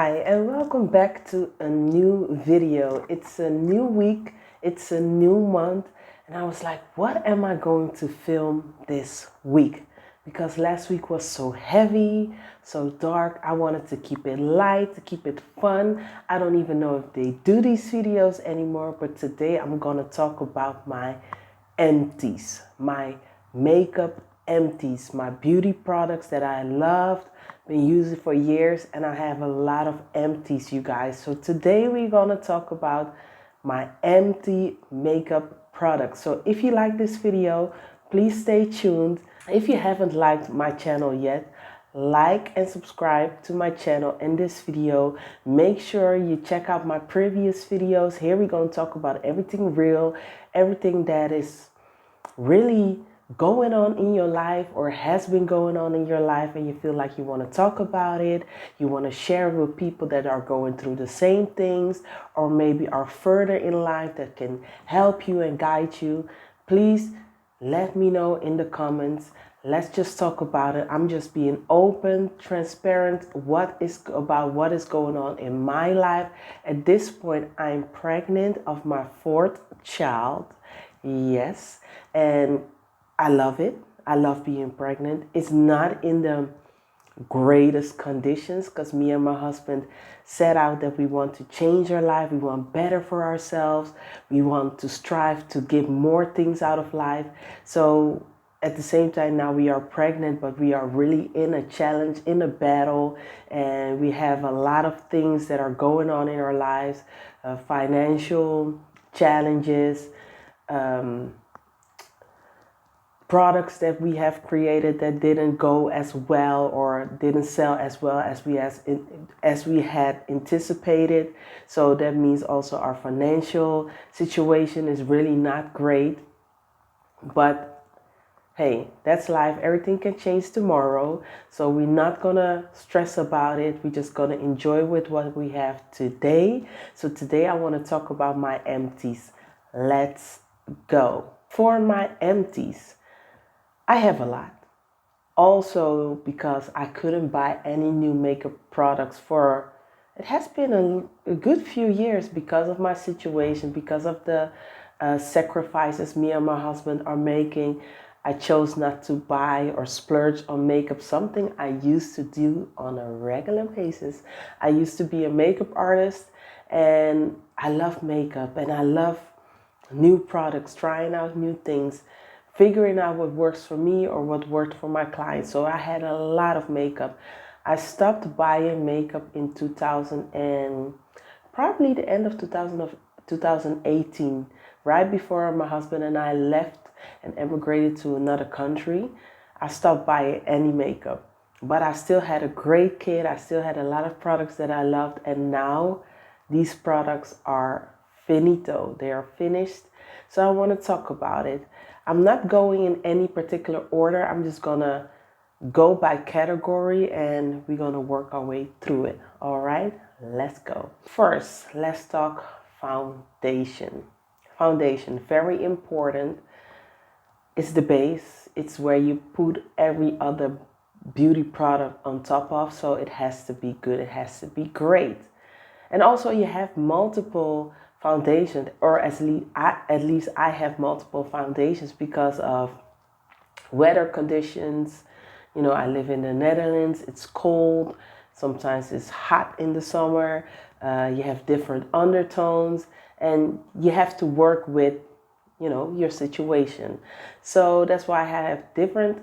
Hi, and welcome back to a new video. It's a new week, it's a new month, and I was like, what am I going to film this week? Because last week was so heavy, so dark. I wanted to keep it light, to keep it fun. I don't even know if they do these videos anymore, but today I'm gonna talk about my empties, my makeup empties, my beauty products that I loved, been using for years, and I have a lot of empties, you guys. So today we're gonna talk about my empty makeup products. So if you like this video, please stay tuned. If you haven't liked my channel yet, like and subscribe to my channel in this video. Make sure you check out my previous videos. Here we're going to talk about everything real, everything that is really going on in your life or has been going on in your life, and you feel like you want to talk about it, you want to share it with people that are going through the same things or maybe are further in life that can help you and guide you. Please let me know in the comments. Let's just talk about it. I'm just being open, transparent, what is going on in my life. At this point, I'm pregnant of my 4th child. Yes, and I love it. I love being pregnant. It's not in the greatest conditions because me and my husband set out that we want to change our life. We want better for ourselves. We want to strive to get more things out of life. So at the same time, now we are pregnant, but we are really in a challenge, in a battle, and we have a lot of things that are going on in our lives, financial challenges, products that we have created that didn't go as well or didn't sell as well as we had anticipated. So that means also our financial situation is really not great. But hey, that's life. Everything can change tomorrow. So we're not gonna stress about it. We're just gonna enjoy with what we have today. So today I want to talk about my empties. Let's go. For my empties, I have a lot. Also, because I couldn't buy any new makeup products for, it has been a good few years because of my situation, because of the sacrifices me and my husband are making. I chose not to buy or splurge on makeup, something I used to do on a regular basis. I used to be a makeup artist, and I love makeup and I love new products, trying out new things, figuring out what works for me or what worked for my clients. So I had a lot of makeup. I stopped buying makeup in 2000 and probably the end of 2018, right before my husband and I left and emigrated to another country. I stopped buying any makeup, but I still had a great kit. I still had a lot of products that I loved, and now these products are finito. They are finished. So I want to talk about it. I'm not going in any particular order. I'm just gonna go by category and we're gonna work our way through it. All right, let's go. First, let's talk foundation. Foundation, very important. It's the base. It's where you put every other beauty product on top of. So it has to be good. It has to be great. And also you have multiple foundations, or at least I have multiple foundations because of weather conditions. You know, I live in the Netherlands. It's cold. Sometimes it's hot in the summer. You have different undertones, and you have to work with, you know, your situation. So that's why I have different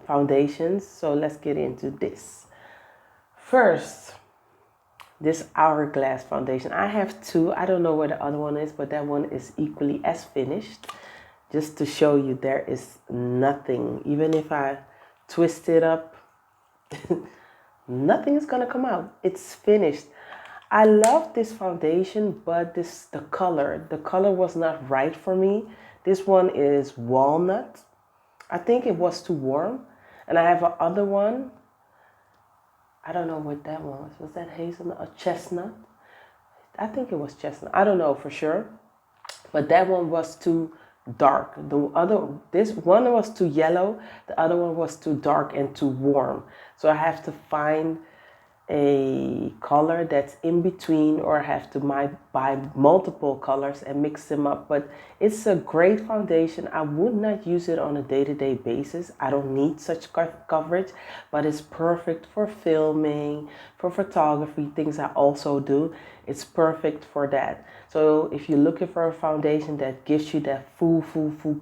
foundations. So let's get into this. First, this Hourglass foundation. I have two. I don't know where the other one is, but that one is equally as finished. Just to show you there is nothing. Even if I twist it up, nothing is gonna come out. It's finished. I love this foundation, but the color was not right for me. This one is walnut. I think it was too warm. And I have another one. I don't know what that one was. Was that hazelnut or chestnut? I think it was chestnut. I don't know for sure. But that one was too dark. This one was too yellow. The other one was too dark and too warm. So I have to find a color that's in between, or have to buy multiple colors and mix them up. But it's a great foundation. I would not use it on a day-to-day basis. I don't need such coverage, but it's perfect for filming, for photography, things I also do. It's perfect for that. So if you're looking for a foundation that gives you that full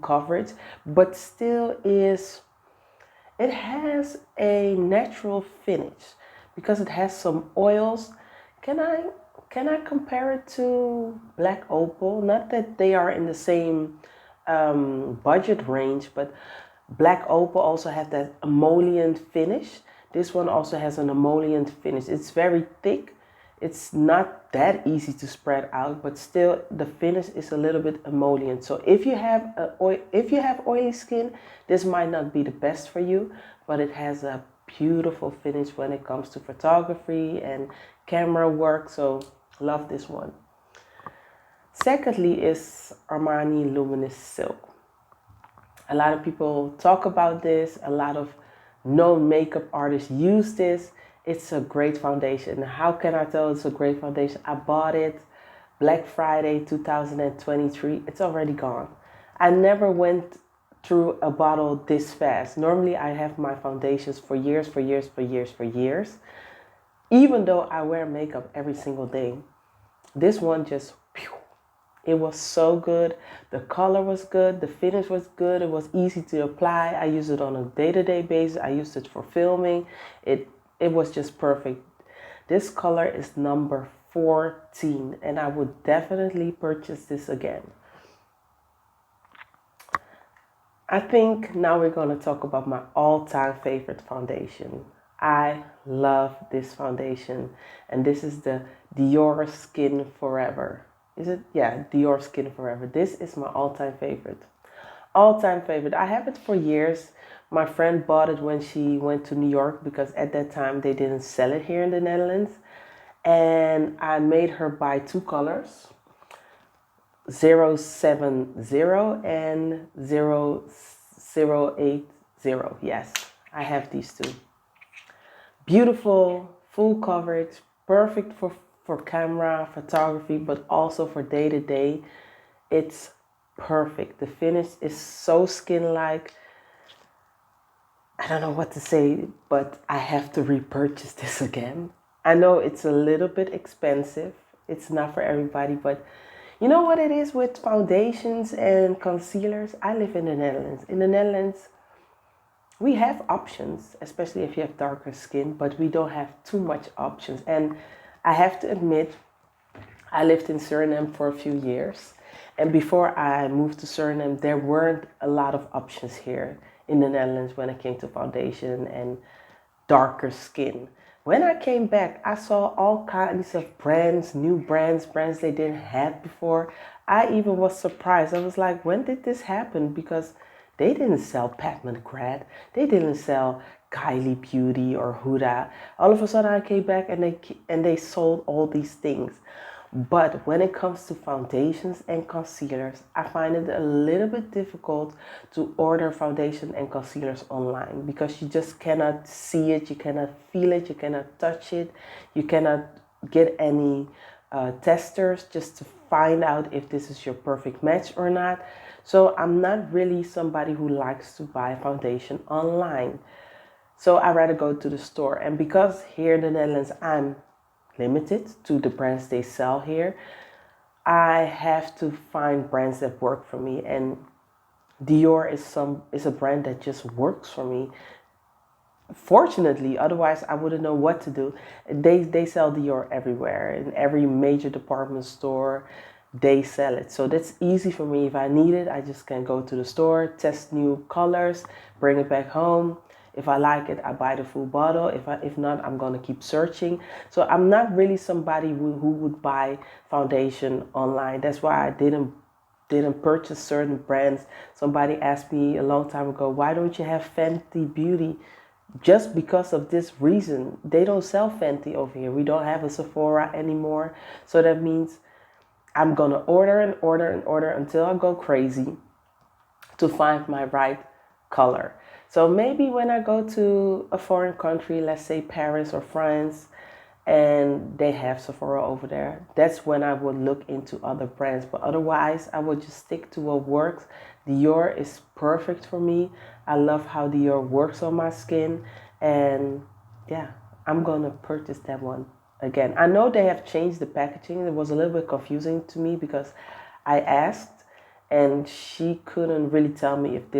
coverage, but still it has a natural finish because it has some oils. Can I compare it to Black Opal? Not that they are in the same budget range, but Black Opal also has that emollient finish. This one also has an emollient finish. It's very thick. It's not that easy to spread out, but still the finish is a little bit emollient. So if you have oily skin, this might not be the best for you, but it has a beautiful finish when it comes to photography and camera work. So love this one. Secondly is Armani Luminous Silk. A lot of people talk about this. A lot of known makeup artists use this. It's a great foundation. How can I tell it's a great foundation? I bought it Black Friday 2023. It's already gone. I never went through a bottle this fast. Normally I have my foundations for years. Even though I wear makeup every single day. This one just, it was so good. The color was good. The finish was good. It was easy to apply. I use it on a day-to-day basis. I used it for filming. It was just perfect. This color is number 14, and I would definitely purchase this again. I think now we're going to talk about my all-time favorite foundation. I love this foundation, and this is the Dior Skin Forever. Is it? Yeah, Dior Skin Forever. This is my all-time favorite. All-time favorite. I have it for years. My friend bought it when she went to New York because at that time they didn't sell it here in the Netherlands. And I made her buy two colors, 070 and 0080. Yes, I have these two. Beautiful, full coverage, perfect for camera, photography, but also for day-to-day. It's perfect. The finish is so skin-like. I don't know what to say, but I have to repurchase this again. I know it's a little bit expensive. It's not for everybody, but you know what it is with foundations and concealers? I live in the Netherlands. In the Netherlands, we have options, especially if you have darker skin, but we don't have too much options. And I have to admit, I lived in Suriname for a few years. And before I moved to Suriname, there weren't a lot of options here in the Netherlands when it came to foundation and darker skin. When I came back, I saw all kinds of brands, new brands they didn't have before. I even was surprised. I was like, when did this happen? Because they didn't sell Pat McGrath. They didn't sell Kylie Beauty or Huda. All of a sudden I came back and they sold all these things. But when it comes to foundations and concealers, I find it a little bit difficult to order foundation and concealers online because you just cannot see it, you cannot feel it, you cannot touch it, you cannot get any testers just to find out if this is your perfect match or not. So I'm not really somebody who likes to buy foundation online. So I rather go to the store. And because here in the Netherlands I'm limited to the brands they sell here, I have to find brands that work for me, and Dior is a brand that just works for me. Fortunately, otherwise I wouldn't know what to do. They sell Dior everywhere. In every major department store they sell it. So that's easy for me. If I need it, I just can go to the store, test new colors, bring it back home. If I like it, I buy the full bottle. If not, I'm gonna keep searching. So I'm not really somebody who would buy foundation online. That's why I didn't purchase certain brands. Somebody asked me a long time ago, why don't you have Fenty Beauty? Just because of this reason. They don't sell Fenty over here. We don't have a Sephora anymore. So that means I'm gonna order and order and order until I go crazy to find my right color. So maybe when I go to a foreign country, let's say Paris or France, and they have Sephora over there. That's when I would look into other brands, but otherwise I would just stick to what works. Dior is perfect for me. I love how Dior works on my skin, and yeah, I'm gonna purchase that one again. I know they have changed the packaging. It was a little bit confusing to me because I asked and she couldn't really tell me if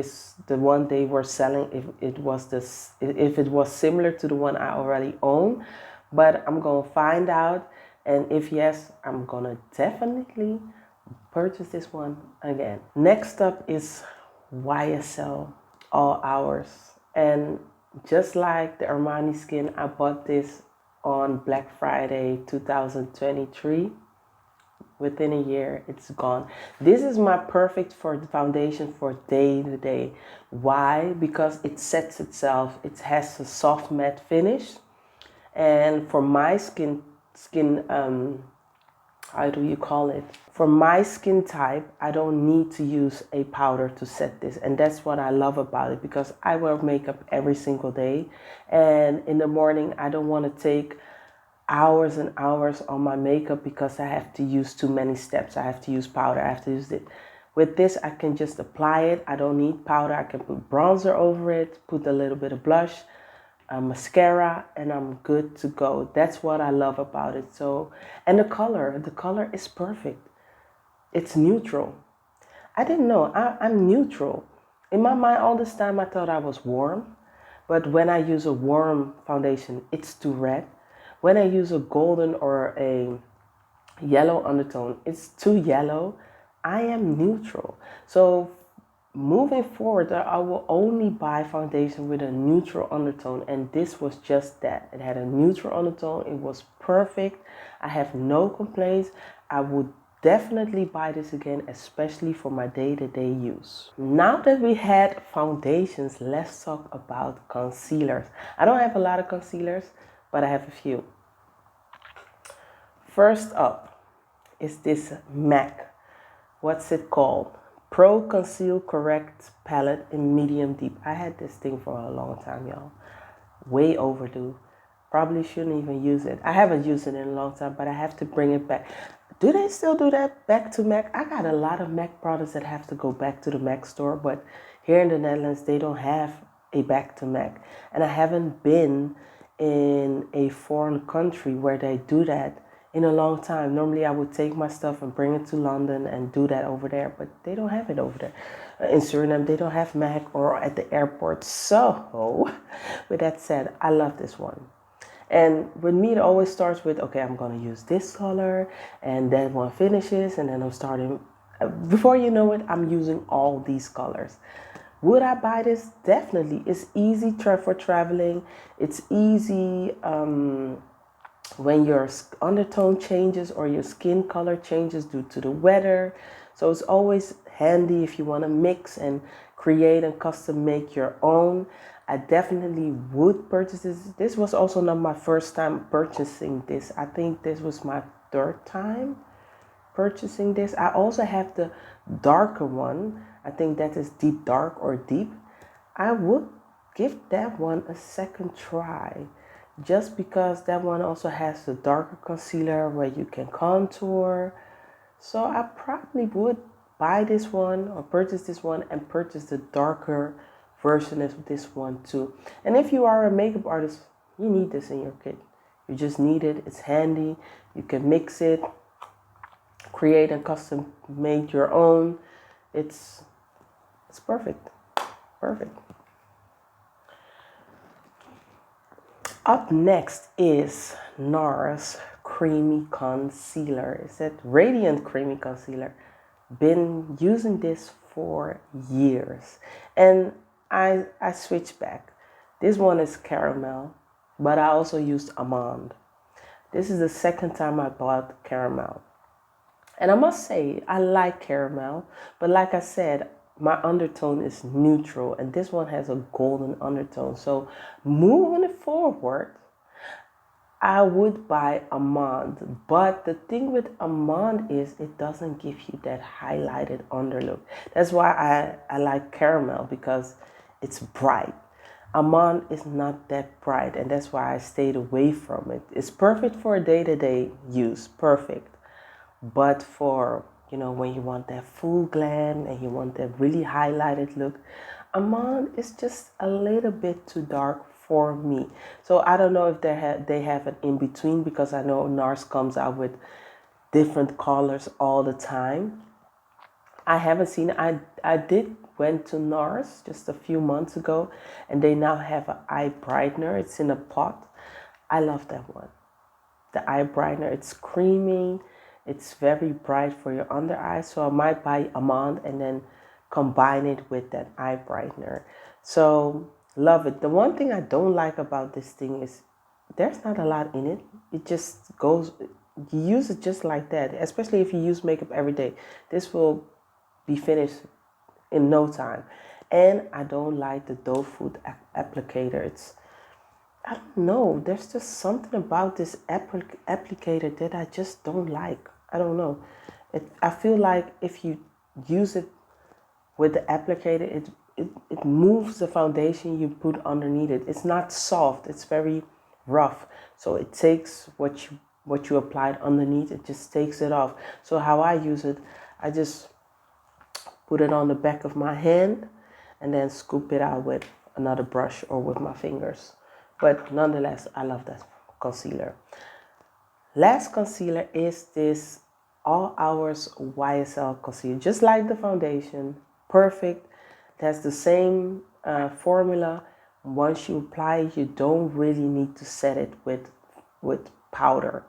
the one they were selling, if it was similar to the one I already own. But I'm gonna find out, and if yes, I'm gonna definitely purchase this one again. Next up is YSL All Hours, and just like the Armani skin, I bought this on Black Friday 2023. Within a year, it's gone. This is my perfect for the foundation for day to day. Why? Because it sets itself. It has a soft matte finish, and for my skin, how do you call it? For my skin type, I don't need to use a powder to set this, and that's what I love about it, because I wear makeup every single day, and in the morning I don't want to take hours and hours on my makeup because I have to use too many steps. I have to use powder, I have to use it. With this, I can just apply it. I don't need powder. I can put bronzer over it, put a little bit of blush, mascara, and I'm good to go. That's what I love about it. So, and the color is perfect. It's neutral. I didn't know, I'm neutral. In my mind all this time I thought I was warm, but when I use a warm foundation, it's too red. When I use a golden or a yellow undertone, it's too yellow. I am neutral. So moving forward, I will only buy foundation with a neutral undertone, and this was just that. It had a neutral undertone. It was perfect. I have no complaints. I would definitely buy this again, especially for my day-to-day use. Now that we had foundations, let's talk about concealers. I don't have a lot of concealers, but I have a few. First up is this MAC. What's it called? Pro Conceal Correct Palette in Medium Deep. I had this thing for a long time, y'all. Way overdue. Probably shouldn't even use it. I haven't used it in a long time, but I have to bring it back. Do they still do that? Back to MAC? I got a lot of MAC products that have to go back to the MAC store, but here in the Netherlands, they don't have a back to MAC. And I haven't been in a foreign country where they do that in a long time. Normally I would take my stuff and bring it to London and do that over there, but they don't have it over there. In Suriname, they don't have MAC or at the airport. So, with that said, I love this one. And with me, it always starts with, okay, I'm going to use this color, and then one finishes, and then I'm starting. Before you know it, I'm using all these colors. Would I buy this? Definitely. It's easy for traveling. It's easy when your undertone changes or your skin color changes due to the weather. So it's always handy if you want to mix and create and custom make your own. I definitely would purchase this. This was also not my first time purchasing this. I think this was my third time purchasing this. I also have the darker one. I think that is Deep Dark or Deep. I would give that one a second try, just because that one also has the darker concealer where you can contour. So I probably would buy this one or purchase this one and purchase the darker version of this one too. And if you are a makeup artist, you need this in your kit. You just need it. It's handy. You can mix it, create and custom make your own. It's perfect. Perfect. Up next is NARS Creamy Concealer. It's that Radiant Creamy Concealer. Been using this for years. And I switched back. This one is caramel, but I also used almond. This is the second time I bought caramel. And I must say, I like caramel, but like I said, my undertone is neutral, and this one has a golden undertone. So moving forward, I would buy almond. But the thing with almond is it doesn't give you that highlighted underlook. That's why I like caramel, because it's bright. Almond is not that bright, and that's why I stayed away from it. It's perfect for day-to-day use, perfect. But for, when you want that full glam and you want that really highlighted look, Almond is just a little bit too dark for me. So I don't know if they have an in-between, because I know NARS comes out with different colors all the time. I haven't seen it. I did went to NARS just a few months ago, and they now have an eye brightener. It's in a pot. I love that one. The eye brightener, it's creamy. It's very bright for your under eye. So I might buy Almond and then combine it with that eye brightener. So love it. The one thing I don't like about this thing is there's not a lot in it. It just goes, you use it just like that, especially if you use makeup every day. This will be finished in no time. And I don't like the doe food applicator. I don't know, there's just something about this applicator that I just don't like. I don't know. I feel like if you use it with the applicator, it moves the foundation you put underneath it. It's not soft, it's very rough. So it takes what you applied underneath, it just takes it off. So how I use it, I just put it on the back of my hand and then scoop it out with another brush or with my fingers. But nonetheless, I love that concealer. Last concealer is this All Hours YSL concealer. Just like the foundation, perfect. It has the same formula. Once you apply it, you don't really need to set it with powder.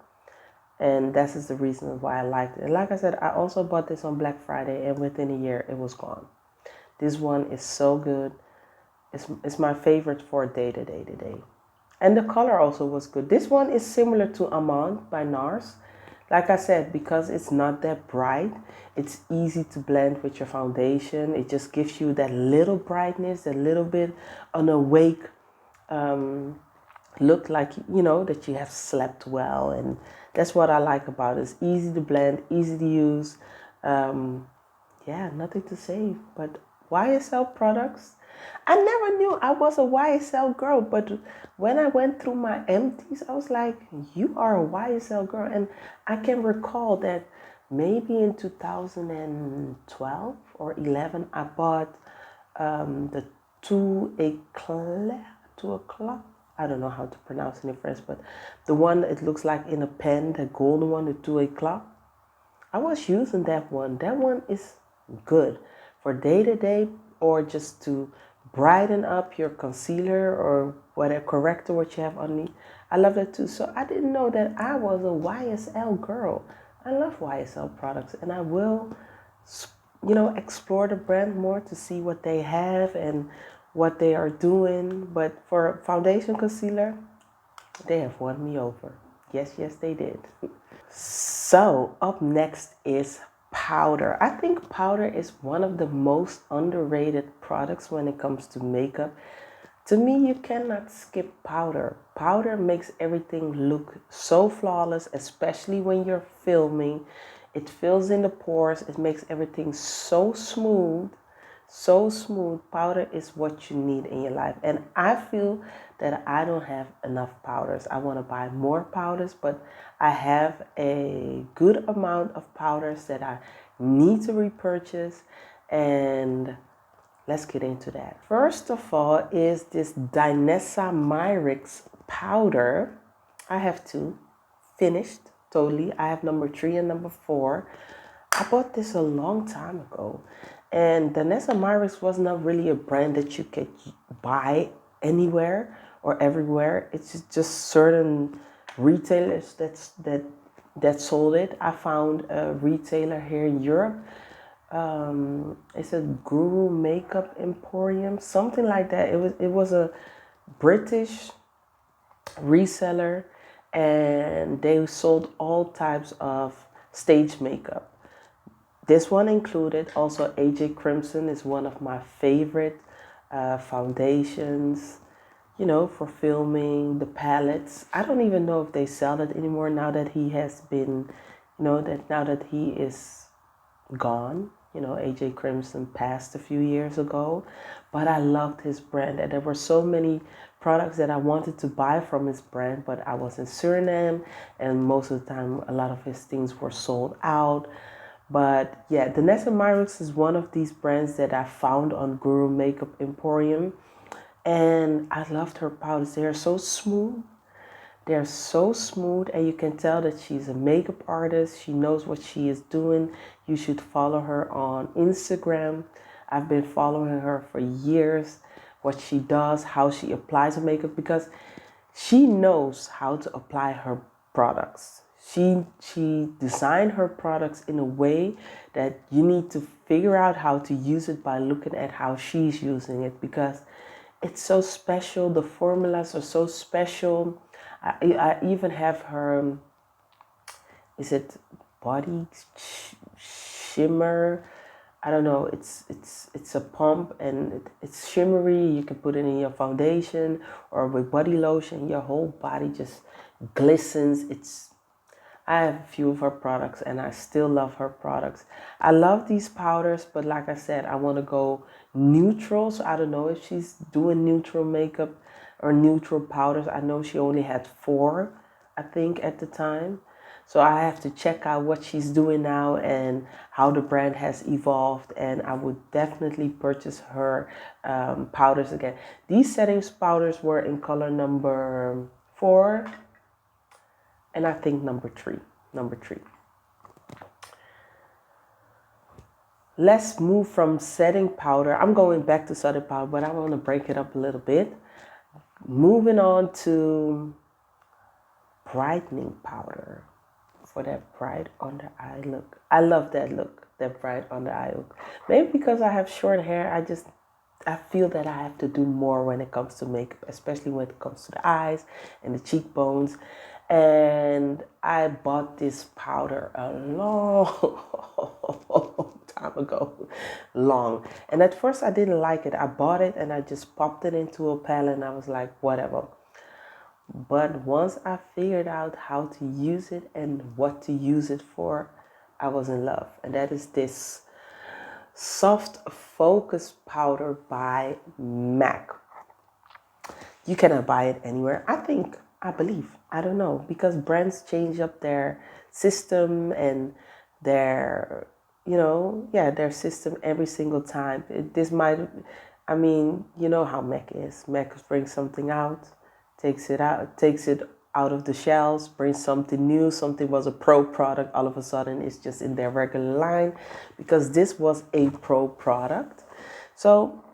And that is the reason why I liked it. And like I said, I also bought this on Black Friday, and within a year it was gone. This one is so good. It's my favorite for day-to-day. And the color also was good. This one is similar to Almond by NARS. Like I said, because it's not that bright, it's easy to blend with your foundation. It just gives you that little brightness, a little bit an awake look, like, that you have slept well. And that's what I like about it. It's easy to blend, easy to use. Yeah, nothing to say. But YSL products, I never knew I was a YSL girl, but when I went through my empties, I was like, you are a YSL girl. And I can recall that maybe in 2012 or 11, I bought the Two Eclat. I don't know how to pronounce it in French, but the one it looks like in a pen, the golden one, the Two Eclat. I was using that one. That one is good for day-to-day, or just to brighten up your concealer or whatever corrector what you have underneath. I love that too. So I didn't know that I was a YSL girl. I love YSL products, and I will, explore the brand more to see what they have and what they are doing. But for foundation concealer, they have won me over. Yes, they did. So up next is powder. I think powder is one of the most underrated products when it comes to makeup. To me, you cannot skip powder. Powder makes everything look so flawless, especially when you're filming. It fills in the pores. It makes everything so smooth. So smooth. Powder is what you need in your life. And I feel that I don't have enough powders. I want to buy more powders, but I have a good amount of powders that I need to repurchase. And let's get into that. First of all is this Danessa Myricks powder. I have two finished totally. I have number 3 and number 4. I bought this a long time ago. And Danessa Myricks was not really a brand that you could buy anywhere or everywhere. It's just certain retailers that sold it. I found a retailer here in Europe. It's a Guru Makeup Emporium, something like that. It was a British reseller, and they sold all types of stage makeup. This one included. Also, AJ Crimson is one of my favorite foundations, for filming. The palettes, I don't even know if they sell it anymore now that he has been, now that he is gone. AJ Crimson passed a few years ago, but I loved his brand, and there were so many products that I wanted to buy from his brand, but I was in Suriname, and most of the time a lot of his things were sold out. But yeah, the Nessa Myrix is one of these brands that I found on Guru Makeup Emporium, and I loved her powders. They are so smooth. They're so smooth, and you can tell that she's a makeup artist. She knows what she is doing. You should follow her on Instagram. I've been following her for years, what she does, how she applies her makeup, because she knows how to apply her products. She designed her products in a way that you need to figure out how to use it by looking at how she's using it, because it's so special. The formulas are so special. I even have her, is it body shimmer? I don't know. It's a pump, and it's shimmery. You can put it in your foundation or with body lotion. Your whole body just glistens. I have a few of her products, and I still love her products. I love these powders, but like I said, I want to go neutral. So I don't know if she's doing neutral makeup or neutral powders. I know she only had 4, I think, at the time. So I have to check out what she's doing now and how the brand has evolved. And I would definitely purchase her powders again. These settings powders were in color number 4. And I think number three. Let's move from setting powder. I'm going back to setting powder, but I want to break it up a little bit. Moving on to brightening powder for that bright under eye look. I love that look, that bright under eye look. Maybe because I have short hair, I feel that I have to do more when it comes to makeup, especially when it comes to the eyes and the cheekbones. And I bought this powder a long time ago. And at first I didn't like it. I bought it and I just popped it into a palette, and I was like, whatever. But once I figured out how to use it and what to use it for, I was in love. And that is this Soft Focus Powder by MAC. You cannot buy it anywhere. I believe, I don't know, because brands change up their system and their, their system every single time. You know how MAC is. MAC brings something out, takes it out of the shelves, brings something new. Something was a pro product, all of a sudden it's just in their regular line, because this was a pro product. So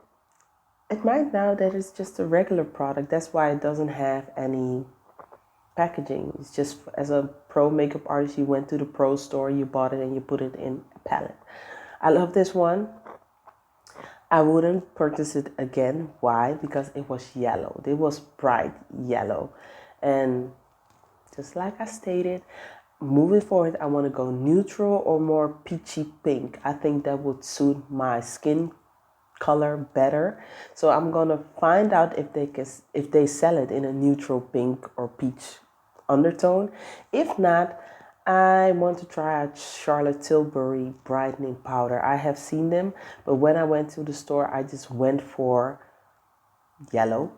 it might now that it's just a regular product. That's why it doesn't have any packaging. It's just, as a pro makeup artist, you went to the pro store, you bought it, and you put it in a palette. I love this one. I wouldn't purchase it again. Why? Because it was yellow. It was bright yellow. And just like I stated, moving forward, I want to go neutral or more peachy pink. I think that would suit my skin color better. So I'm gonna find out if they sell it in a neutral pink or peach undertone. If not, I want to try out Charlotte Tilbury brightening powder. I have seen them, but when I went to the store, I just went for yellow,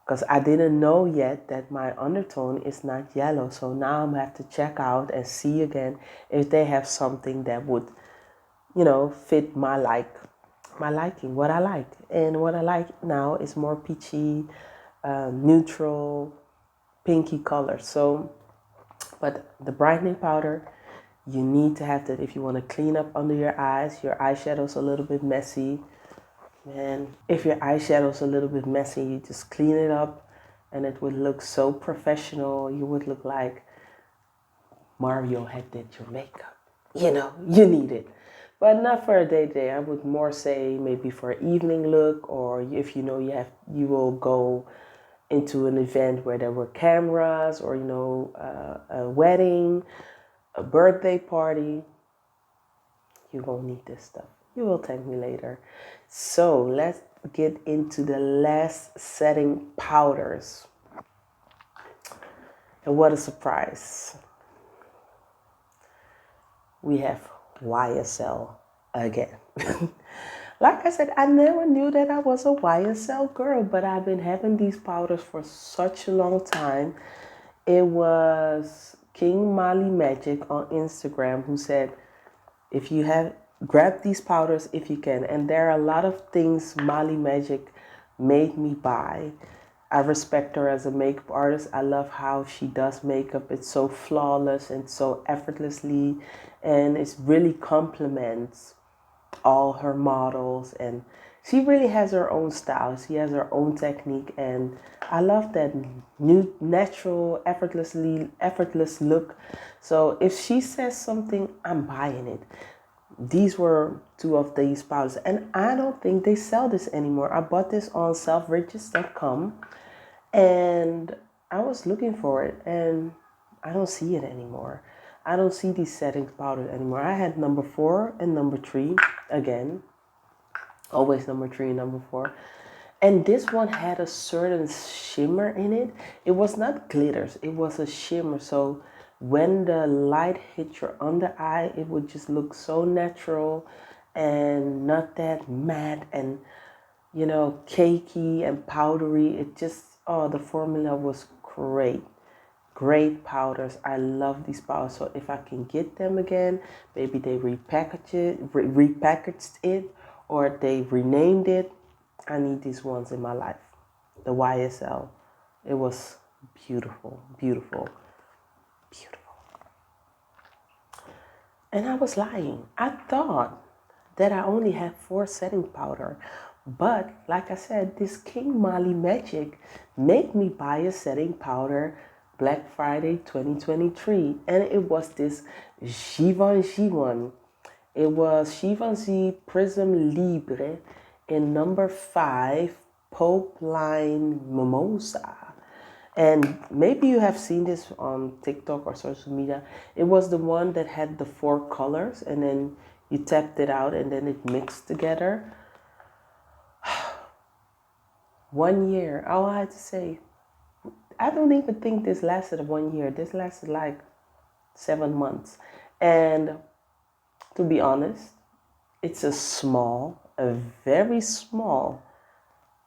because I didn't know yet that my undertone is not yellow. So now I'm gonna have to check out and see again if they have something that would, fit my liking, what I like. And what I like now is more peachy, neutral, pinky color. So, but the brightening powder, you need to have that if you want to clean up under your eyes. Your eyeshadow's a little bit messy. And if your eyeshadow's a little bit messy, you just clean it up and it would look so professional. You would look like Mario had did your makeup. You need it. But not for a day. I would more say maybe for an evening look, or if you will go into an event where there were cameras, or a wedding, a birthday party. You won't need this stuff. You will thank me later. So let's get into the last setting powders. And what a surprise. We have YSL again. Like I said, I never knew that I was a YSL girl, but I've been having these powders for such a long time. It was King Molly Magic on Instagram who said, if you have, grab these powders if you can. And there are a lot of things Molly Magic made me buy. I respect her as a makeup artist. I love how she does makeup. It's so flawless and so effortlessly, and it really complements all her models. And she really has her own style. She has her own technique, and I love that new, natural, effortless look. So if she says something, I'm buying it. These were two of these powders, and I don't think they sell this anymore. I bought this on selfridges.com, and I was looking for it, and I don't see it anymore. I don't see these setting powders anymore. I had number 4 and number 3 again. Always number 3 and number 4. And this one had a certain shimmer in it. It was not glitters, it was a shimmer. So when the light hit your under eye, it would just look so natural and not that matte and, you know, cakey and powdery. It just, oh, the formula was great. Great powders. I love these powders. So if I can get them again, maybe they repackaged it, or they renamed it. I need these ones in my life. The YSL. It was beautiful, beautiful, beautiful. And I was lying. I thought that I only had 4 setting powder. But like I said, this King Molly Magic made me buy a setting powder Black Friday 2023. And it was this Givenchy one. It was Givenchy Prism Libre in number 5, Pope Line Mimosa. And maybe you have seen this on TikTok or social media. It was the one that had the 4 colors, and then you tapped it out and then it mixed together. 1 year. All I had to say, I don't even think this lasted 1 year. This lasted like 7 months. And to be honest, it's a very small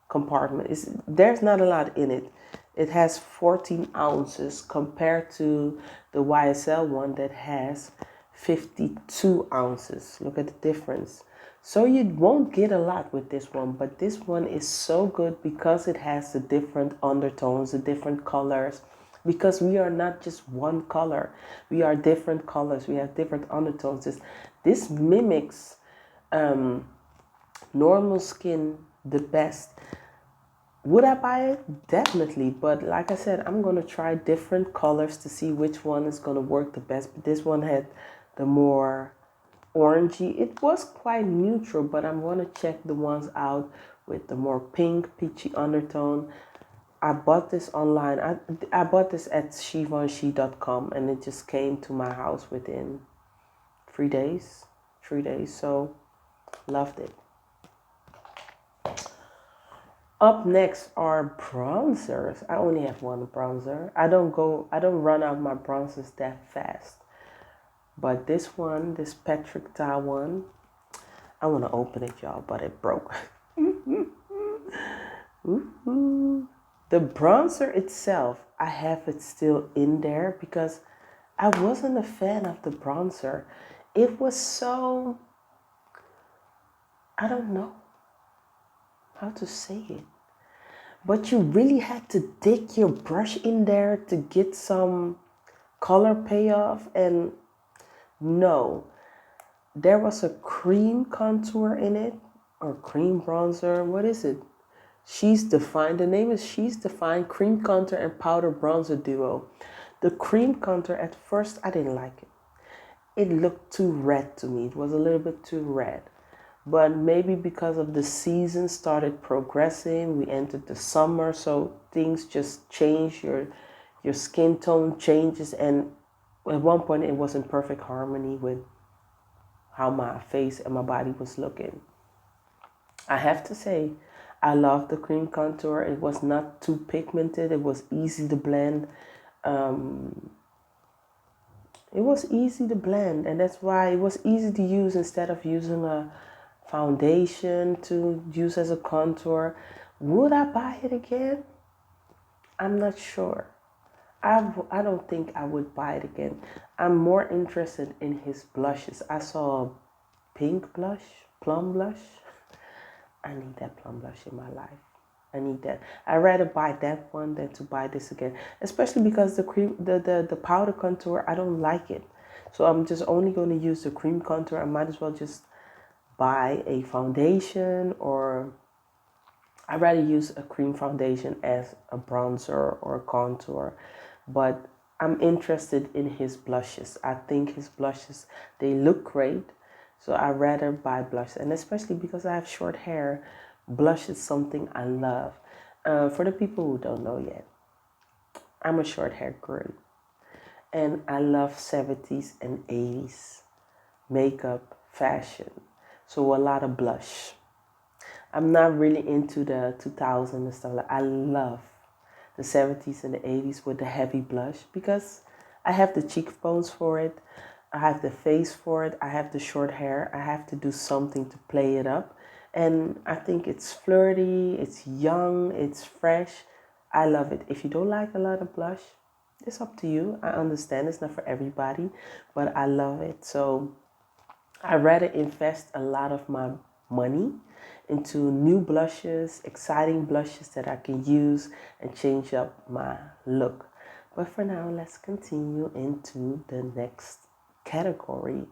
compartment. There's not a lot in it. It has 14 ounces compared to the YSL one that has 52 ounces. Look at the difference. So you won't get a lot with this one, but this one is so good because it has the different undertones, the different colors. Because we are not just one color, we are different colors, we have different undertones. This mimics normal skin the best. Would I buy it? Definitely. But like I said, I'm going to try different colors to see which one is going to work the best. But this one had the more orangey. It was quite neutral, but I'm going to check the ones out with the more pink, peachy undertone. I bought this online. I bought this at Givenchy.com, and it just came to my house within 3 days. 3 days. So loved it. Up next are bronzers. I only have one bronzer. I don't run out my bronzers that fast. But this one, this Patrick Ta one, I want to open it, y'all, but it broke. The bronzer itself, I have it still in there because I wasn't a fan of the bronzer. It was so, I don't know how to say it, but you really had to dig your brush in there to get some color payoff. And no, there was a cream contour in it, or cream bronzer. What is it? She's Defined. The name is She's Defined Cream Contour and Powder Bronzer Duo. The cream contour, at first I didn't like it. It looked too red to me. It was a little bit too red. But maybe because of the season started progressing, we entered the summer, so things just change. Your skin tone changes, and at one point it was in perfect harmony with how my face and my body was looking. I have to say, I love the cream contour. It was not too pigmented. It was easy to blend. It was easy to blend, and that's why it was easy to use instead of using a foundation to use as a contour. Would I buy it again? I'm not sure. I don't think I would buy it again. I'm more interested in his blushes. I saw a pink blush, plum blush. I need that plum blush in my life. I need that. I'd rather buy that one than to buy this again. Especially because the cream, the powder contour, I don't like it. So I'm just only going to use the cream contour. I might as well just buy a foundation, or I'd rather use a cream foundation as a bronzer or a contour. But I'm interested in his blushes. I think his blushes, they look great. So I'd rather buy blush. And especially because I have short hair, blush is something I love. For the people who don't know yet, I'm a short hair girl. And I love 70s and 80s makeup, fashion. So a lot of blush. I'm not really into the 2000s and stuff. I love the 70s and the 80s with the heavy blush because I have the cheekbones for it. I have the face for it. I have the short hair. I have to do something to play it up. And I think it's flirty, it's young, it's fresh. I love it. If you don't like a lot of blush, it's up to you. I understand it's not for everybody, but I love it. So I'd rather invest a lot of my money into new blushes, exciting blushes that I can use and change up my look. But for now, let's continue into the next category.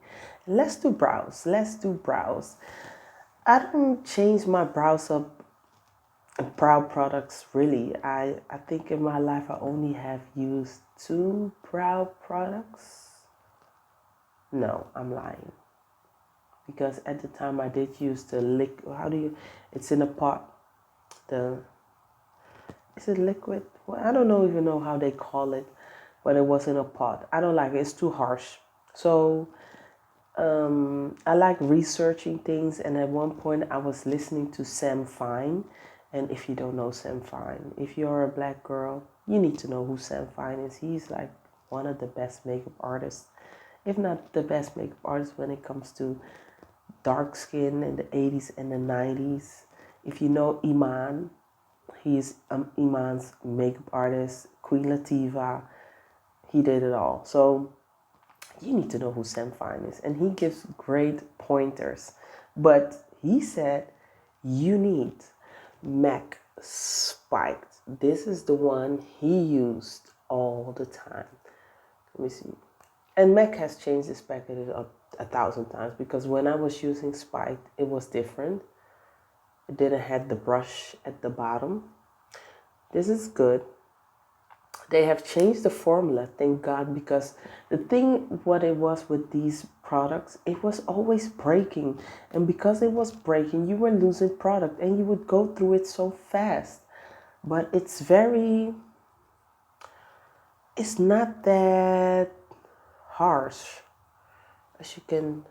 Let's do brows. Let's do brows. I don't change my brows up, brow products really. I think in my life I only have used 2 brow products. No, I'm lying. Because at the time I did use the it's in a pot. Is it liquid? Well, I don't even know how they call it, but it was in a pot. I don't like it. It's too harsh. So I like researching things, and at one point I was listening to Sam Fine. And if you don't know Sam Fine, if you're a black girl, you need to know who Sam Fine is. He's like one of the best makeup artists, if not the best makeup artist when it comes to dark skin in the 80s and the 90s. If you know Iman, he's Iman's makeup artist. Queen Latifah, he did it all. So you need to know who Sam Fine is, and he gives great pointers. But he said you need MAC Spiked. This is the one he used all the time. Let me see. And MAC has changed this package up 1,000 times, because when I was using Spiked, it was different. It didn't have the brush at the bottom. This is good. They have changed the formula, thank God, because the thing what it was with these products, it was always breaking. And because it was breaking, you were losing product and you would go through it so fast. But it's not that harsh, as you can.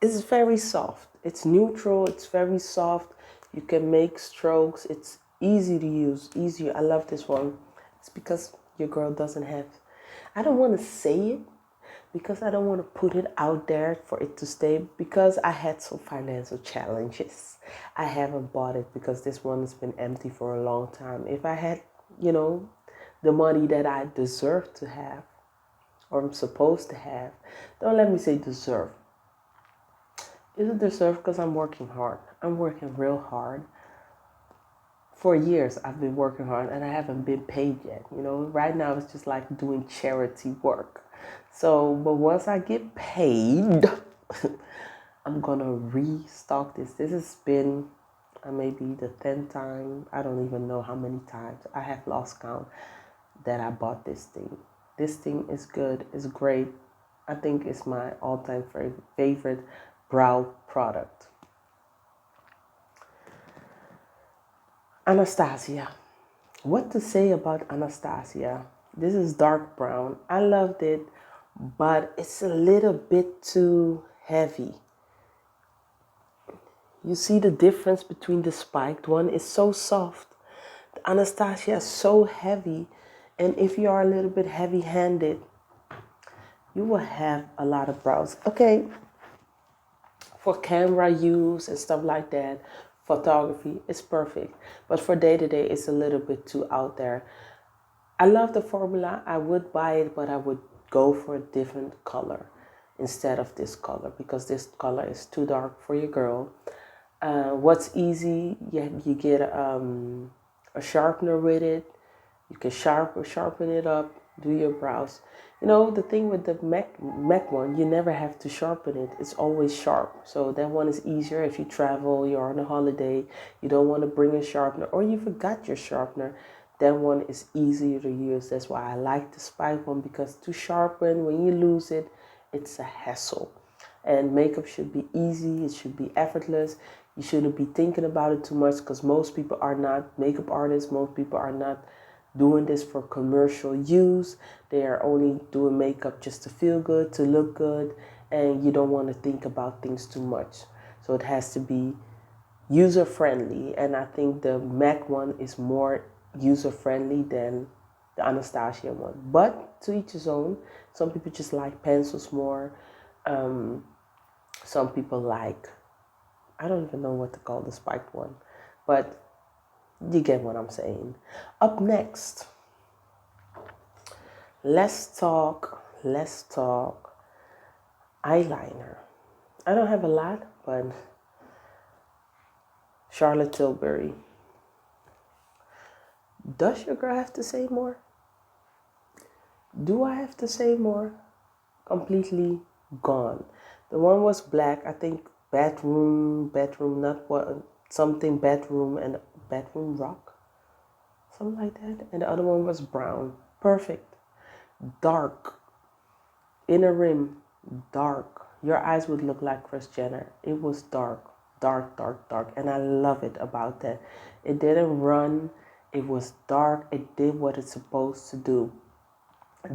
It's very soft. It's neutral. It's very soft. You can make strokes. It's easy to use. Easy. I love this one. It's because your girl doesn't have. I don't want to say it because I don't want to put it out there for it to stay, because I had some financial challenges. I haven't bought it because this one has been empty for a long time. If I had, the money that I deserve to have, or I'm supposed to have, don't let me say deserve. Is it deserved? Because I'm working hard. I'm working real hard. For years, I've been working hard and I haven't been paid yet. Right now it's just like doing charity work. So, but once I get paid, I'm gonna restock this. This has been maybe the 10th time. I don't even know how many times. I have lost count that I bought this thing. This thing is good. It's great. I think it's my all-time favorite brow product. Anastasia. What to say about Anastasia? This is dark brown. I loved it, but it's a little bit too heavy. You see the difference between the spiked one? Is so soft. The Anastasia is so heavy. And if you are a little bit heavy-handed, you will have a lot of brows. Okay, for camera use and stuff like that, photography is perfect. But for day-to-day, it's a little bit too out there. I love the formula. I would buy it, but I would go for a different color instead of this color because this color is too dark for your girl. What's easy, you get a sharpener with it. You can sharpen it up, do your brows. You know, the thing with the MAC one, you never have to sharpen it. It's always sharp. So that one is easier if you travel, you're on a holiday, you don't want to bring a sharpener, or you forgot your sharpener. That one is easier to use. That's why I like the spike one, because to sharpen, when you lose it, it's a hassle. And makeup should be easy. It should be effortless. You shouldn't be thinking about it too much, because most people are not makeup artists. Most people are not doing this for commercial use. They are only doing makeup just to feel good, to look good, and you don't want to think about things too much. So it has to be user friendly, and I think the MAC one is more user friendly than the Anastasia one. But to each his own. Some people just like pencils more. Some people like, I don't even know what to call the spiked one, but you get what I'm saying. Up next, let's talk eyeliner. I don't have a lot, but Charlotte Tilbury. Does your girl have to say more? Do I have to say more? Completely gone. The one was black, I think bedroom, not what, something bedroom and bedroom rock, something like that. And the other one was brown. Perfect. Dark. Inner rim, dark. Your eyes would look like Kris Jenner. It was dark. And I love it about that. It didn't run. It was dark. It did what it's supposed to do.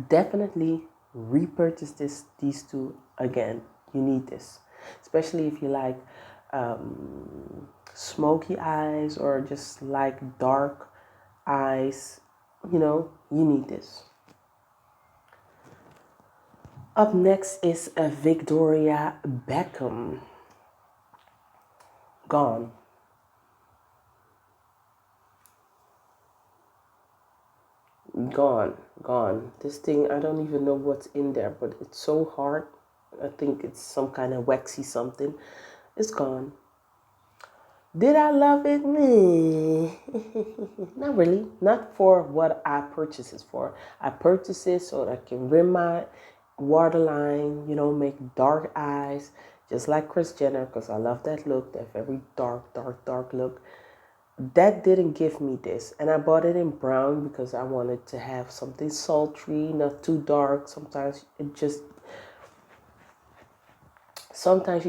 Definitely repurchase these two again. You need this, especially if you like smoky eyes or just like dark eyes. You know, you need this. Up next is a Victoria Beckham. Gone. Gone. This thing, I don't even know what's in there, but it's so hard. I think it's some kind of waxy something. It's gone. Did I love it? Not really. Not for what I purchased it for. I purchased it so that I can rim my waterline, you know, make dark eyes, just like Kris Jenner, because I love that look, that very dark look. That didn't give me this, and I bought it in brown because I wanted to have something sultry, not too dark. Sometimes you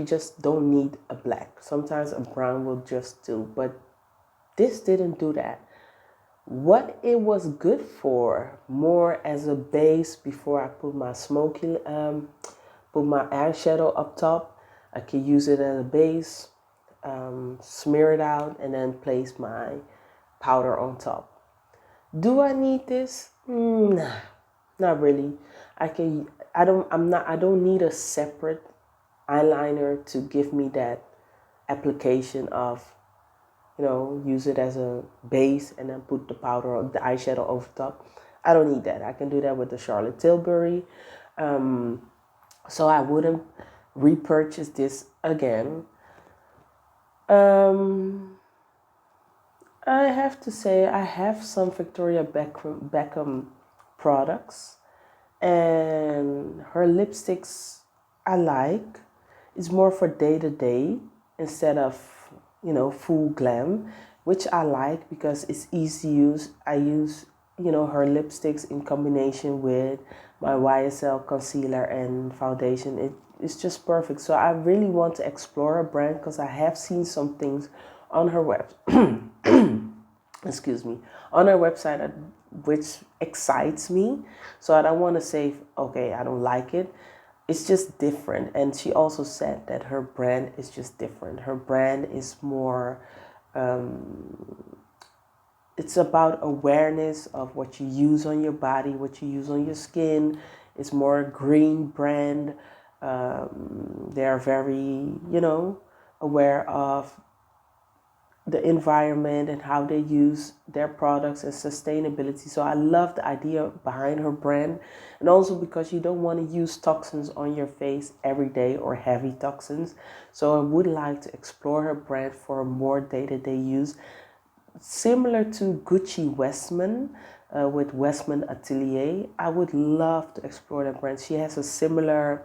just don't need a black. Sometimes a brown will just do, but this didn't do that. What it was good for, more as a base before I put my put my eyeshadow up top. I could use it as a base, smear it out, and then place my powder on top. Do I need this? Nah, not really. I don't need a separate eyeliner to give me that application of, you know, use it as a base and then put the powder or the eyeshadow over top. I don't need that. I can do that with the Charlotte Tilbury. So I wouldn't repurchase this again. I have to say I have some Victoria Beckham products, and her lipsticks I like. It's more for day to day instead of, you know, full glam, which I like because it's easy to use. I use, you know, her lipsticks in combination with my YSL concealer and foundation. It's just perfect. So I really want to explore a brand because I have seen some things on her excuse me, on her website which excites me. So I don't want to say, okay, I don't like it. It's just different. And she also said that her brand is just different. Her brand is more it's about awareness of what you use on your body, what you use on your skin. It's more green brand. They are very, aware of the environment and how they use their products and sustainability. So I love the idea behind her brand. And also because you don't want to use toxins on your face every day or heavy toxins. So I would like to explore her brand for more day-to-day use. Similar to Gucci Westman, with Westman Atelier, I would love to explore that brand. She has a similar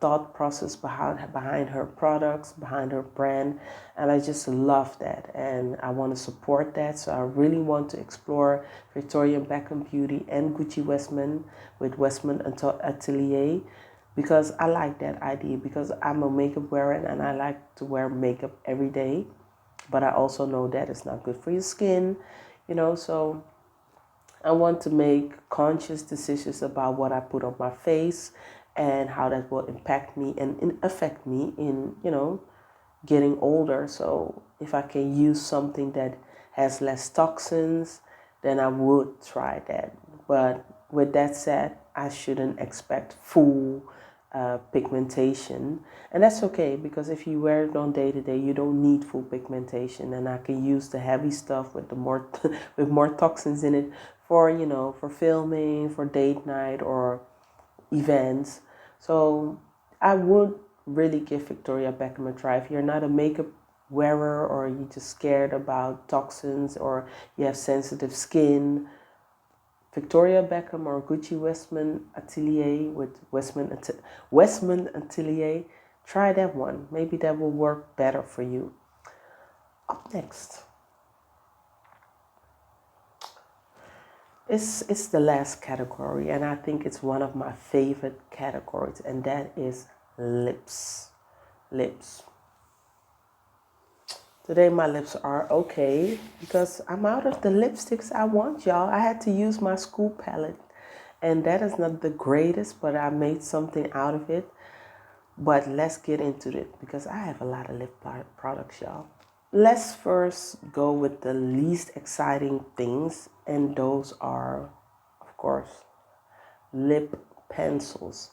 thought process behind her products, behind her brand, and I just love that, and I want to support that. So I really want to explore Victoria Beckham Beauty and Gucci Westman with Westman Atelier, because I like that idea, because I'm a makeup wearer and I like to wear makeup every day, but I also know that it's not good for your skin, so I want to make conscious decisions about what I put on my face and how that will impact me and affect me in, getting older. So if I can use something that has less toxins, then I would try that. But with that said, I shouldn't expect full pigmentation, and that's okay, because if you wear it on day to day, you don't need full pigmentation, and I can use the heavy stuff with the more with more toxins in it for, for filming, for date night or events. So I would really give Victoria Beckham a try. If you're not a makeup wearer, or you're just scared about toxins, or you have sensitive skin, Victoria Beckham or Gucci Westman Atelier with Westman Atelier, try that one. Maybe that will work better for you. Up next, it's the last category, and I think it's one of my favorite categories, and that is lips. Lips. Today my lips are okay because I'm out of the lipsticks I want, y'all. I had to use my school palette, and that is not the greatest, but I made something out of it. But let's get into it, because I have a lot of lip products, y'all. Let's first go with the least exciting things, and those are, of course, lip pencils.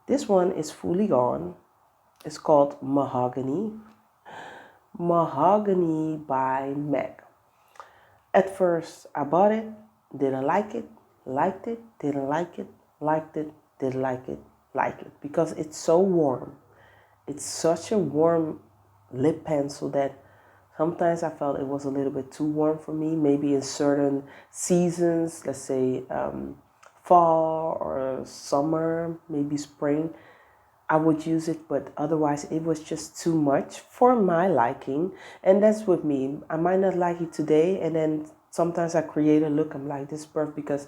This one is fully gone. It's called Mahogany. Mahogany by MAC. At first, I bought it, didn't like it, liked it, didn't like it, liked it, didn't like it, liked it, because it's so warm. It's such a warm lip pencil that sometimes I felt it was a little bit too warm for me. Maybe in certain seasons, let's say fall or summer, maybe spring, I would use it, but otherwise it was just too much for my liking. And that's with me. I might not like it today, and then sometimes I create a look, I'm like, this is perfect, because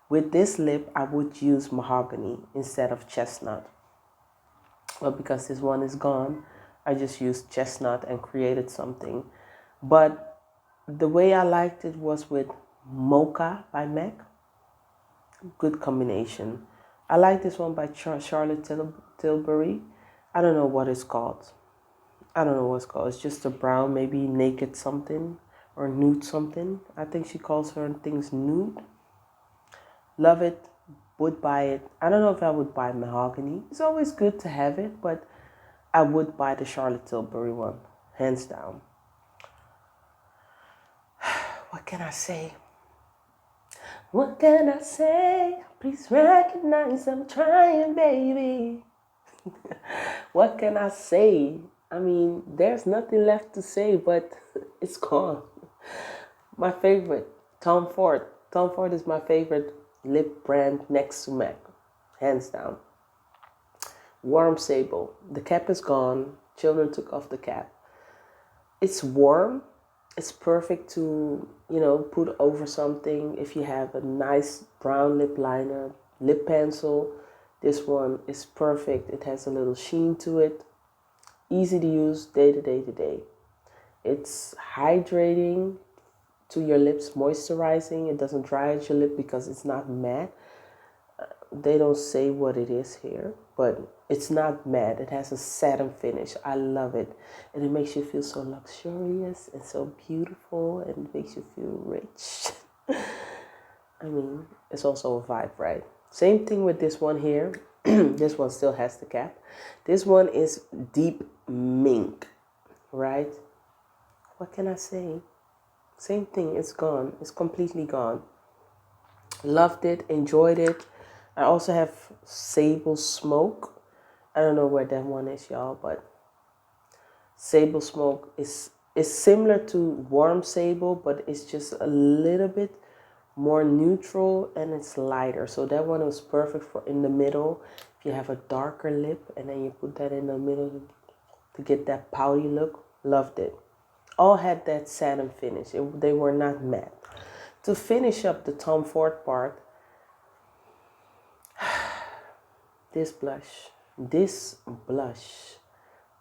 with this lip I would use Mahogany instead of Chestnut. But because this one is gone, I just used Chestnut and created something. But the way I liked it was with Mocha by MAC. Good combination. I like this one by Charlotte Tilbury. I don't know what it's called. I don't know what it's called. It's just a brown, maybe naked something or nude something. I think she calls her things nude. Love it. Would buy it. I don't know if I would buy Mahogany. It's always good to have it, but I would buy the Charlotte Tilbury one, hands down. What can I say? What can I say? Please recognize I'm trying, baby. What can I say? I mean, there's nothing left to say, but it's gone. My favorite, Tom Ford. Tom Ford is my favorite lip brand next to MAC, hands down. Warm Sable. The cap is gone. Children took off the cap. It's warm. It's perfect to, put over something. If you have a nice brown lip liner, lip pencil, this one is perfect. It has a little sheen to it. Easy to use day to day to day. It's hydrating to your lips, moisturizing. It doesn't dry out your lip because it's not matte. They don't say what it is here, but it's not matte. It has a satin finish. I love it. And it makes you feel so luxurious and so beautiful, and it makes you feel rich. I mean, it's also a vibe, right? Same thing with this one here. This one still has the cap. This one is deep mink, right? What can I say? Same thing, it's gone. It's completely gone. Loved it, enjoyed it. I also have sable smoke. I don't know where that one is, y'all, but sable smoke is similar to warm sable, but it's just a little bit more neutral and it's lighter. So that one was perfect for in the middle. If you have a darker lip and then you put that in the middle to get that pouty look, loved it. All had that satin finish. They were not matte. To finish up the Tom Ford part, this blush,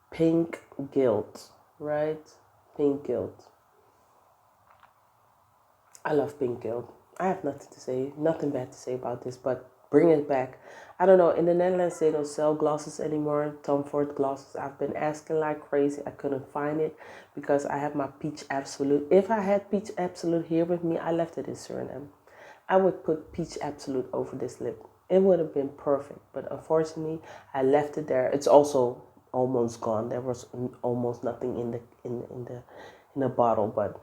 pink gilt, right? Pink gilt. I love pink gilt. I have nothing bad to say about this, but bring it back. I don't know, in the Netherlands they don't sell glosses anymore, Tom Ford glosses. I've been asking like crazy. I couldn't find it because I have my Peach Absolute. If I had Peach Absolute here with me, I left it in Suriname. I would put Peach Absolute over this lip. It would have been perfect, but unfortunately I left it there. It's also almost gone. There was almost nothing in the bottle, but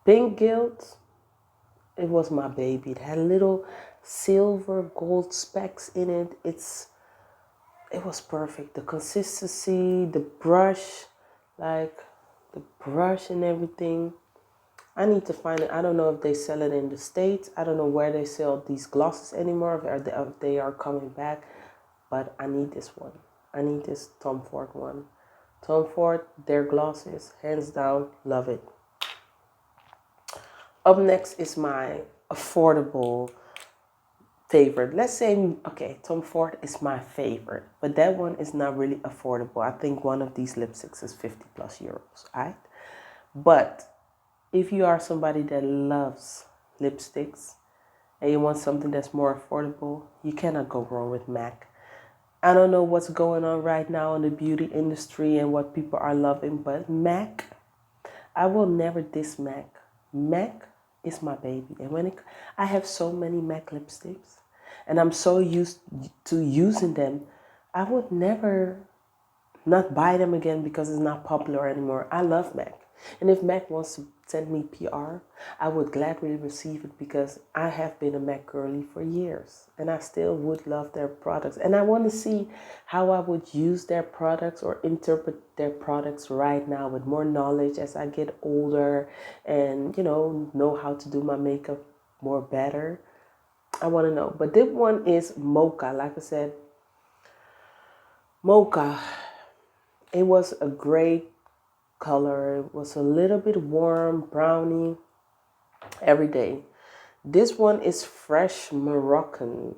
pink gilt, it was my baby. It had little silver gold specks in it. It was perfect. The consistency, the brush, like the brush and everything. I need to find it. I don't know if they sell it in the States. I don't know where they sell these glosses anymore, if they are coming back. But I need this one. I need this Tom Ford one. Tom Ford, their glosses, hands down, love it. Up next is my affordable favorite. Let's say, okay, Tom Ford is my favorite, but that one is not really affordable. I think one of these lipsticks is 50 plus euros, right? But if you are somebody that loves lipsticks and you want something that's more affordable, you cannot go wrong with MAC. I don't know what's going on right now in the beauty industry and what people are loving, but MAC, I will never diss MAC. MAC is my baby. And I have so many MAC lipsticks and I'm so used to using them, I would never not buy them again because it's not popular anymore. I love MAC. And if MAC wants to send me PR, I would gladly receive it because I have been a MAC girly for years and I still would love their products. And I want to see how I would use their products or interpret their products right now with more knowledge as I get older and, know how to do my makeup more better. I want to know. But this one is Mocha. Like I said, Mocha. It was a great color. It was a little bit warm, brownie, every day. This one is Fresh Moroccan,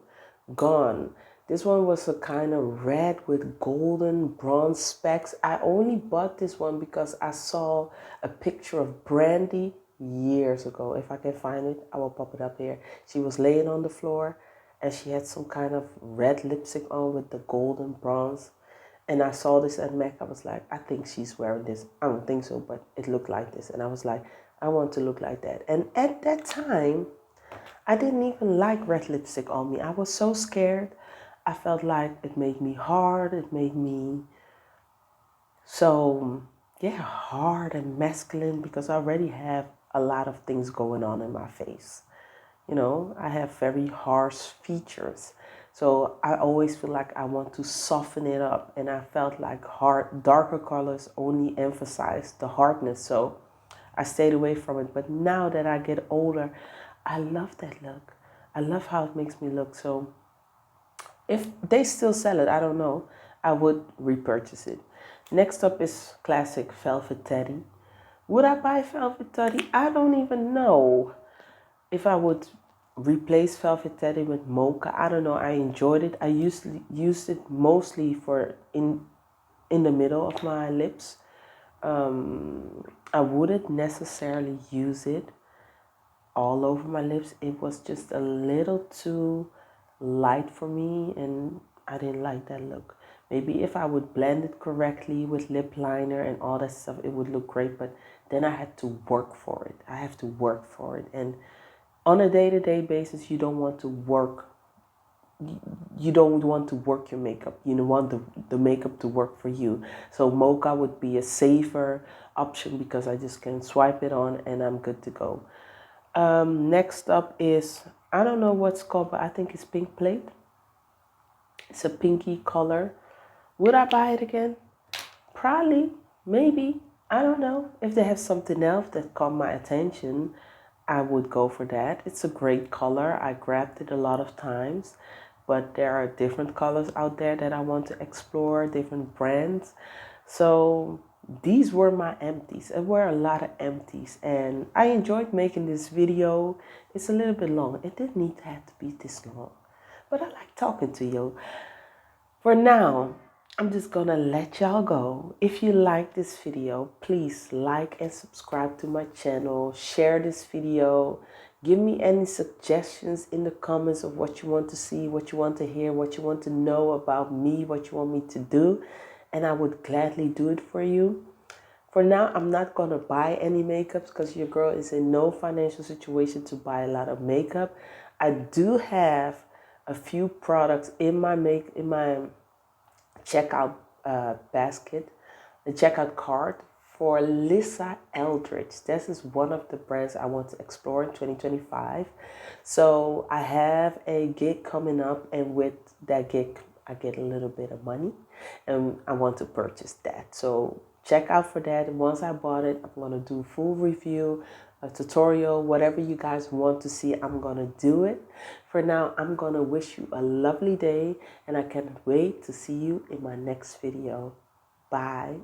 gone. This one was a kind of red with golden bronze specks. I only bought this one because I saw a picture of Brandy years ago. If I can find it, I will pop it up here. She was laying on the floor and she had some kind of red lipstick on with the golden bronze. And I saw this at MAC. I was like, I think she's wearing this. I don't think so, but it looked like this. And I was like, I want to look like that. And at that time, I didn't even like red lipstick on me. I was so scared. I felt like it made me hard. It made me so, hard and masculine because I already have a lot of things going on in my face. I have very harsh features. So I always feel like I want to soften it up. And I felt like darker colors only emphasize the hardness. So I stayed away from it. But now that I get older, I love that look. I love how it makes me look. So if they still sell it, I don't know, I would repurchase it. Next up is classic Velvet Teddy. Would I buy Velvet Teddy? I don't even know if I would replace Velvet Teddy with Mocha. I don't know. I enjoyed it. I used it mostly for in the middle of my lips. I wouldn't necessarily use it all over my lips. It was just a little too light for me, and I didn't like that look. Maybe if I would blend it correctly with lip liner and all that stuff, it would look great, but then I had to work for it. I have to work for it. And on a day-to-day basis, you don't want to work. You don't want to work your makeup. You want the makeup to work for you. So mocha would be a safer option because I just can swipe it on and I'm good to go. Next up is, I don't know what's called, but I think it's Pink Plate. It's a pinky color. Would I buy it again? Probably, maybe. I don't know. If they have something else that caught my attention, I would go for that. It's a great color. I grabbed it a lot of times, but there are different colors out there that I want to explore, different brands. So these were my empties. There were a lot of empties, and I enjoyed making this video. It's a little bit long. It didn't need to have to be this long, but I like talking to you. For now, I'm just gonna let y'all go. If you like this video, please like and subscribe to my channel. Share this video. Give me any suggestions in the comments of what you want to see, what you want to hear, what you want to know about me, what you want me to do, and I would gladly do it for you. For now, I'm not gonna buy any makeup because your girl is in no financial situation to buy a lot of makeup. I do have a few products in my checkout basket, the checkout cart for Lisa Eldridge. This is one of the brands I want to explore in 2025. So I have a gig coming up, and with that gig, I get a little bit of money, and I want to purchase that. So check out for that. Once I bought it, I'm gonna do full review, a tutorial, whatever you guys want to see, I'm gonna do it. For now, I'm gonna wish you a lovely day, and I can't wait to see you in my next video. Bye.